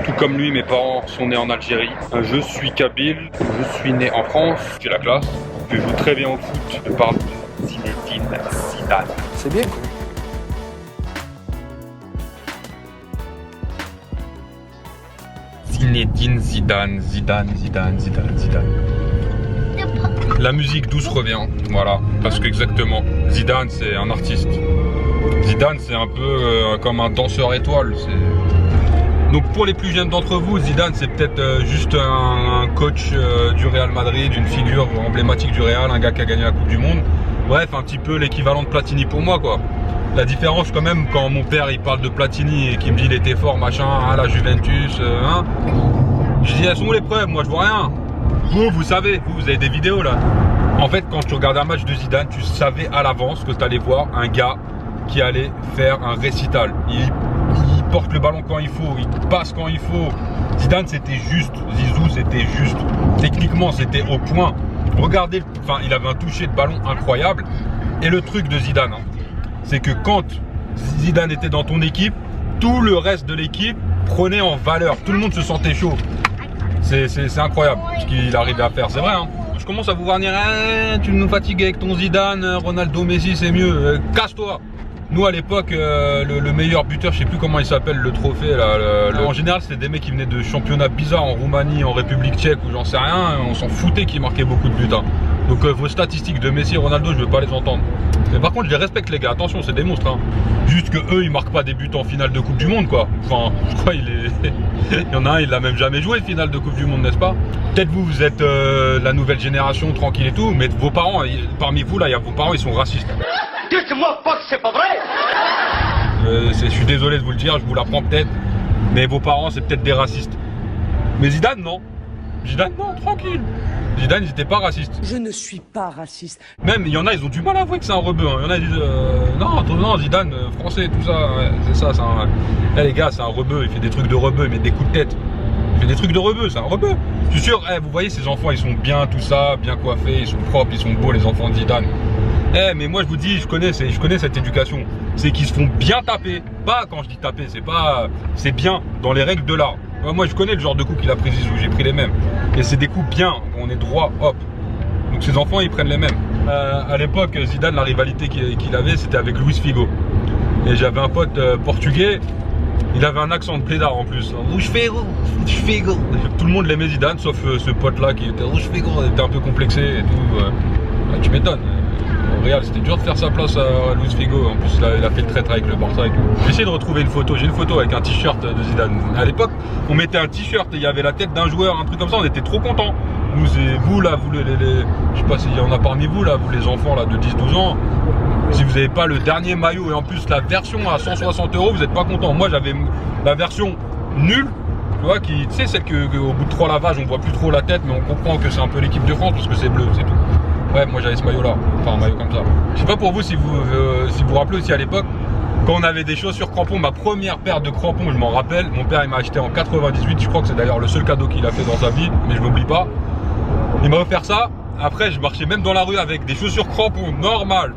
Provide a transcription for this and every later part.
Tout comme lui, mes parents sont nés en Algérie. Je suis kabyle, je suis né en France, j'ai la classe. Je joue très bien au foot, je parle de Zinedine Zidane. C'est bien quoi. Zinedine Zidane. La musique douce revient, voilà, parce qu'exactement, Zidane c'est un artiste. Zidane c'est un peu comme un danseur étoile. Donc pour les plus jeunes d'entre vous, Zidane c'est peut-être juste un coach du Real Madrid, une figure emblématique du Real, un gars qui a gagné la Coupe du Monde. Bref, un petit peu l'équivalent de Platini pour moi quoi. La différence quand même quand mon père il parle de Platini et qu'il me dit il était fort machin, hein, la Juventus, hein. Je dis elles sont où les preuves, moi je vois rien. Vous savez, vous avez des vidéos là. En fait quand tu regardais un match de Zidane, tu savais à l'avance que tu allais voir un gars qui allait faire un récital. Il porte le ballon quand il faut, il passe quand il faut. Zidane c'était juste, Zizou c'était juste. Techniquement c'était au point. Regardez, enfin il avait un toucher de ballon incroyable. Et le truc de Zidane, hein, c'est que quand Zidane était dans ton équipe, tout le reste de l'équipe prenait en valeur. Tout le monde se sentait chaud. C'est incroyable ce qu'il arrivait à faire, c'est vrai. Hein. Je commence à vous voir dire tu nous fatigues avec ton Zidane, Ronaldo, Messi, c'est mieux. Casse-toi. Nous à l'époque, le meilleur buteur, je sais plus comment il s'appelle, le trophée là. En général, c'était des mecs qui venaient de championnats bizarres en Roumanie, en République tchèque ou j'en sais rien. On s'en foutait qu'ils marquaient beaucoup de buts. Hein. Donc vos statistiques de Messi et Ronaldo, je veux pas les entendre. Mais par contre, je les respecte les gars. Attention, c'est des monstres. Hein. Juste que eux, ils marquent pas des buts en finale de Coupe du Monde quoi. Enfin, je crois il y en a un, il l'a même jamais joué finale de Coupe du Monde, n'est-ce pas? Peut-être vous êtes la nouvelle génération, tranquille et tout, mais vos parents, parmi vous là, il y a vos parents, ils sont racistes. Dites-moi pas que c'est pas vrai. Je suis désolé de vous le dire, je vous l'apprends peut-être, mais vos parents c'est peut-être des racistes. Mais Zidane non. Zidane non, tranquille. Zidane ils n'étaient pas racistes. Je ne suis pas raciste. Même il y en a ils ont du mal à avouer que c'est un rebeu. Hein. Il y en a ils disent non Zidane français tout ça, ouais, c'est ça, c'est un. Eh, les gars c'est un rebeu, il fait des trucs de rebeu, il met des coups de tête. Il fait des trucs de rebeu, c'est un rebeu. Je suis sûr, vous voyez ces enfants ils sont bien tout ça, bien coiffés, ils sont propres, ils sont beaux les enfants de Zidane. Mais moi je vous dis, je connais cette éducation. C'est qu'ils se font bien taper. Pas quand je dis taper, c'est bien dans les règles de l'art. Moi je connais le genre de coups qu'il a pris Zizou, j'ai pris les mêmes. Et c'est des coups bien, on est droit, hop. Donc ces enfants ils prennent les mêmes. À l'époque, Zidane, la rivalité qu'il avait, c'était avec Luis Figo. Et j'avais un pote portugais, il avait un accent de plaidard en plus. Rouge Figo. Tout le monde l'aimait Zidane, sauf ce pote là qui était Rouge Figo, il était un peu complexé et tout. Tu m'étonnes. Real, c'était dur de faire sa place à Luis Figo. En plus, il a fait le traître avec le Barça et tout. J'ai essayé de retrouver une photo. J'ai une photo avec un t-shirt de Zidane. À l'époque, on mettait un t-shirt et il y avait la tête d'un joueur, un truc comme ça. On était trop contents. Nous, c'est vous là, vous je sais pas s'il y en a parmi vous là, vous les enfants là de 10-12 ans. Si vous n'avez pas le dernier maillot et en plus la version à 160 €, vous n'êtes pas content. Moi, j'avais la version nulle. Tu vois, tu sais, celle qu'au bout de 3 lavages, on voit plus trop la tête, mais on comprend que c'est un peu l'équipe de France parce que c'est bleu, c'est tout. Ouais, moi j'avais ce maillot là, enfin un maillot comme ça. Je sais pas pour vous si vous vous rappelez aussi à l'époque, quand on avait des chaussures crampons, ma première paire de crampons, je m'en rappelle, mon père il m'a acheté en 98, je crois que c'est d'ailleurs le seul cadeau qu'il a fait dans sa vie, mais je m'oublie pas. Il m'a offert ça, après je marchais même dans la rue avec des chaussures crampons normales.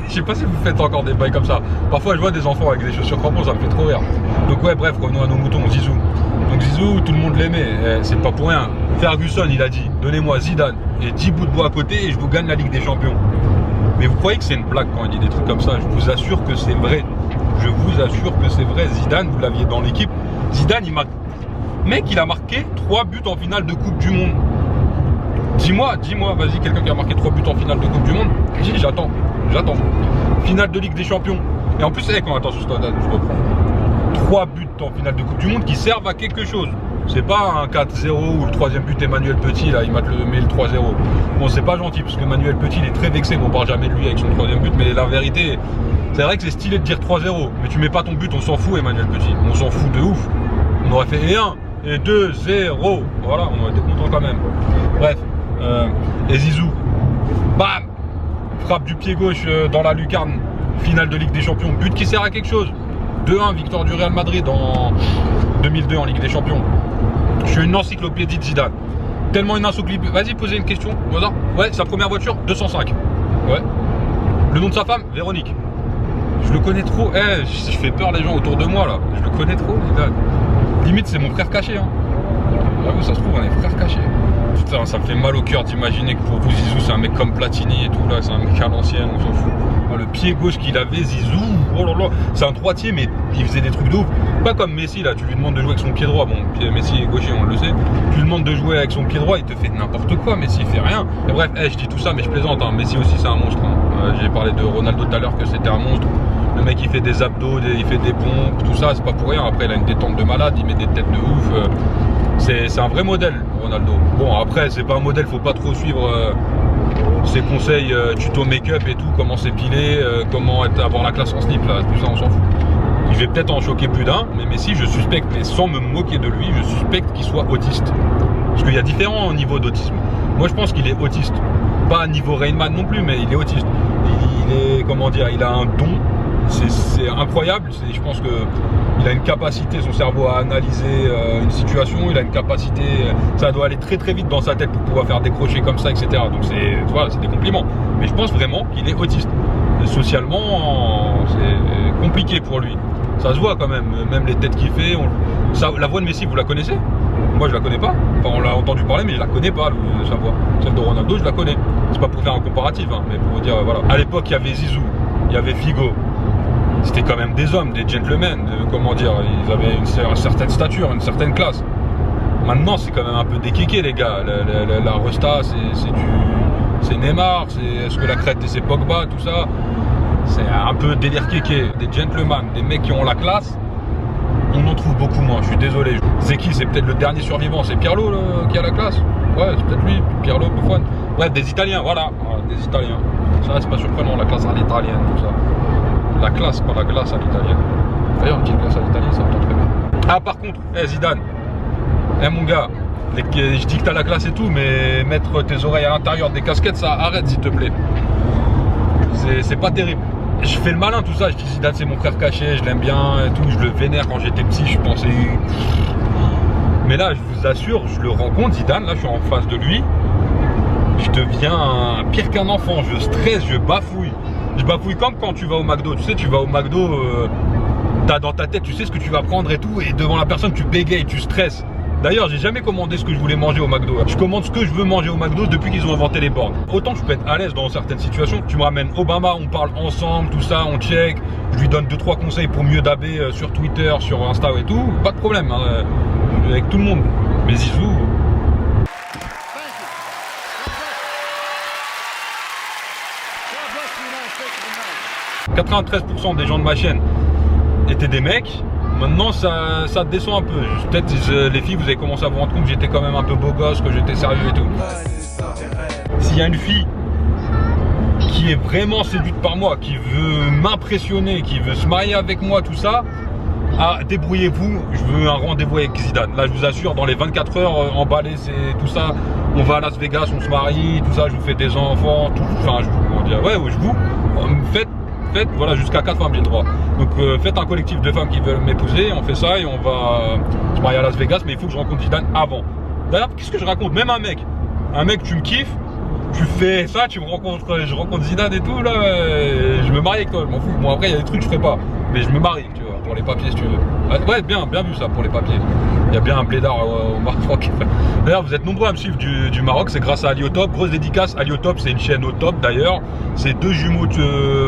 Je sais pas si vous faites encore des bails comme ça. Parfois je vois des enfants avec des chaussures crampons, ça me fait trop rire. Donc ouais, bref, revenons à nos moutons, Zizou. Donc Zizou, tout le monde l'aimait, c'est pas pour rien. Ferguson, il a dit, donnez-moi Zidane et 10 bouts de bois à côté et je vous gagne la Ligue des Champions. Mais vous croyez que c'est une blague quand il dit des trucs comme ça? Je vous assure que c'est vrai. Je vous assure que c'est vrai. Zidane, vous l'aviez dans l'équipe. Zidane, il a marqué 3 buts en finale de Coupe du Monde. Dis-moi, vas-y, quelqu'un qui a marqué 3 buts en finale de Coupe du Monde. Dis, j'attends. Finale de Ligue des Champions. Et en plus, quand attends, je reprends. 3 buts en finale de Coupe du Monde qui servent à quelque chose. C'est pas un 4-0 où le 3e but Emmanuel Petit, là il met le 3-0. Bon, c'est pas gentil parce que Emmanuel Petit il est très vexé qu'on parle jamais de lui avec son 3e but, mais la vérité, c'est vrai que c'est stylé de dire 3-0, mais tu mets pas ton but, on s'en fout Emmanuel Petit, on s'en fout de ouf. On aurait fait et 1 et 2-0, voilà, on aurait été content quand même. Bref, et Zizou, bam, frappe du pied gauche dans la lucarne, finale de Ligue des Champions, but qui sert à quelque chose. 2-1, victoire du Real Madrid en 2002 en Ligue des Champions. Je suis une encyclopédie de Zidane. Tellement une encyclopédie. Vas-y, posez une question. Ouais, sa première voiture, 205. Ouais. Le nom de sa femme, Véronique. Je le connais trop. Je fais peur les gens autour de moi là. Je le connais trop, Zidane. Limite, c'est mon frère caché. Hein. J'avoue, ça se trouve, on est frères cachés. Putain, ça me fait mal au cœur d'imaginer que pour vous, Zizou, c'est un mec comme Platini et tout, là, c'est un mec à l'ancienne, on s'en fout. Le pied gauche qu'il avait, Zizou, oh là là, c'est un droitier, mais il faisait des trucs de ouf. Pas comme Messi, là, tu lui demandes de jouer avec son pied droit. Bon, Messi est gaucher, on le sait. Tu lui demandes de jouer avec son pied droit, il te fait n'importe quoi. Messi, il fait rien. Et bref, je dis tout ça, mais je plaisante. Hein. Messi aussi, c'est un monstre. Hein. J'ai parlé de Ronaldo tout à l'heure, que c'était un monstre. Le mec, il fait des abdos, il fait des pompes, tout ça, c'est pas pour rien. Après, il a une détente de malade, il met des têtes de ouf. C'est un vrai modèle, Ronaldo. Bon, après, c'est pas un modèle, faut pas trop suivre ses conseils tuto make-up et tout, comment s'épiler, comment avoir la classe en slip, là, tout ça, on s'en fout. Je vais peut-être en choquer plus d'un, mais Messi, je suspecte, mais sans me moquer de lui, je suspecte qu'il soit autiste. Parce qu'il y a différents niveaux d'autisme. Moi, je pense qu'il est autiste. Pas à niveau Rainman non plus, mais il est autiste. Il est, comment dire, il a un don. C'est incroyable, je pense qu'il a une capacité, son cerveau, à analyser une situation, il a une capacité, ça doit aller très très vite dans sa tête pour pouvoir faire décrocher comme ça, etc. Donc voilà, c'est des compliments. Mais je pense vraiment qu'il est autiste. Et socialement, c'est compliqué pour lui. Ça se voit quand même les têtes qu'il fait. La voix de Messi, vous la connaissez? Moi, je la connais pas. Enfin, on l'a entendu parler, mais je la connais pas, sa voix. Celle de Ronaldo, je la connais. C'est pas pour faire un comparatif, hein, mais pour vous dire, voilà. À l'époque, il y avait Zizou, il y avait Figo. C'était quand même des hommes, des gentlemen, comment dire, ils avaient une certaine stature, une certaine classe. Maintenant, c'est quand même un peu des kékés, les gars. La Resta, c'est Neymar, est-ce que la crête, c'est Pogba, tout ça. C'est un peu délire kéké. Des gentlemen, des mecs qui ont la classe, on en trouve beaucoup moins, je suis désolé. Zeki, c'est peut-être le dernier survivant, c'est Pirlo qui a la classe. Ouais, c'est peut-être lui, Pirlo, Buffon. Bref, des Italiens, voilà, des Italiens. Ça, c'est pas surprenant, la classe à l'italienne, tout ça. La classe, pas la glace à l'italienne. D'ailleurs, une petite glace à l'italienne, ça entend très bien. Ah, par contre, Zidane, mon gars, je dis que t'as la classe et tout, mais mettre tes oreilles à l'intérieur des casquettes, ça arrête, s'il te plaît. C'est pas terrible. Je fais le malin, tout ça. Je dis Zidane, c'est mon frère caché, je l'aime bien et tout. Je le vénère quand j'étais petit, je pensais. Mais là, je vous assure, je le rencontre, Zidane, là, je suis en face de lui. Je deviens pire qu'un enfant, je stresse, je bafouille. Je bafouille comme quand tu vas au McDo. Tu sais, tu vas au McDo, t'as dans ta tête, tu sais ce que tu vas prendre et tout, et devant la personne, tu bégayes, tu stresses. D'ailleurs, j'ai jamais commandé ce que je voulais manger au McDo. Je commande ce que je veux manger au McDo depuis qu'ils ont inventé les bornes. Autant je peux être à l'aise dans certaines situations. Tu me ramènes Obama, on parle ensemble, tout ça, on check. Je lui donne 2-3 conseils pour mieux daber sur Twitter, sur Insta et tout. Pas de problème, hein, avec tout le monde. Mais Zizou... 93% des gens de ma chaîne étaient des mecs. Maintenant, ça descend un peu. Peut-être les filles, vous avez commencé à vous rendre compte que j'étais quand même un peu beau gosse, que j'étais sérieux et tout. S'il y a une fille qui est vraiment séduite par moi, qui veut m'impressionner, qui veut se marier avec moi, tout ça, débrouillez-vous, je veux un rendez-vous avec Zidane. Là, je vous assure, dans les 24 heures, emballé, c'est tout ça. On va à Las Vegas, on se marie, tout ça, je vous fais des enfants, tout. Enfin, je vous faites, voilà, jusqu'à 4 femmes, j'ai le droit. Donc faites un collectif de femmes qui veulent m'épouser, on fait ça et on va se marier à Las Vegas, mais il faut que je rencontre Zidane avant. D'ailleurs, qu'est-ce que je raconte? Même un mec, tu me kiffes, tu fais ça, je rencontre Zidane et tout, là, je me marie avec toi, je m'en fous. Bon, après, il y a des trucs que je ferai pas, mais je me marie, tu vois, pour les papiers, si tu veux. Ouais, bien vu ça, pour les papiers. Il y a bien un blédard au Maroc. D'ailleurs, vous êtes nombreux à me suivre du Maroc, c'est grâce à Aliotop. Grosse dédicace, Aliotop, c'est une chaîne au top d'ailleurs. C'est 2 jumeaux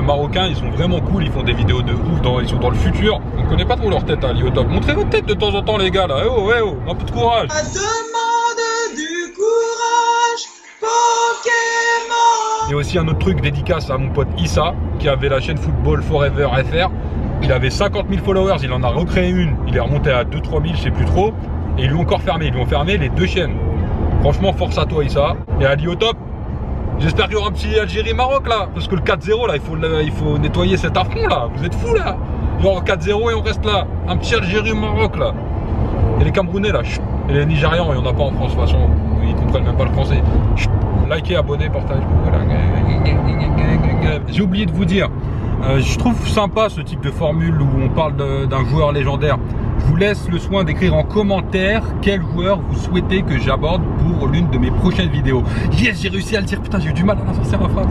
marocains, ils sont vraiment cool, ils font des vidéos de ouf, ils sont dans le futur. On connaît pas trop leur tête à Aliotop. Montrez votre tête de temps en temps, les gars, là. Eh oh, un peu de courage. La demande du courage, Pokémon. Il y a aussi un autre truc, dédicace à mon pote Issa, qui avait la chaîne Football Forever FR. Il avait 50 000 followers, il en a recréé une, il est remonté à 2-3 000, je sais plus trop. Et ils lui ont encore fermé, ils lui ont fermé les 2 chaînes. Franchement, force à toi Issa. Et Ali au top, j'espère qu'il y aura un petit Algérie-Maroc là. Parce que le 4-0 là, il faut nettoyer cet affront là. Vous êtes fous là. Genre 4-0 et on reste là. Un petit Algérie-Maroc là. Et les Camerounais là, et les Nigérians, il n'y en a pas en France de toute façon. Ils comprennent même pas le français. Likez, abonnez, partagez. Voilà. J'ai oublié de vous dire. Je trouve sympa ce type de formule où on parle d'un joueur légendaire. Je vous laisse le soin d'écrire en commentaire quel joueur vous souhaitez que j'aborde pour l'une de mes prochaines vidéos. Yes, j'ai réussi à le dire, putain, j'ai eu du mal à la sortir ma phrase.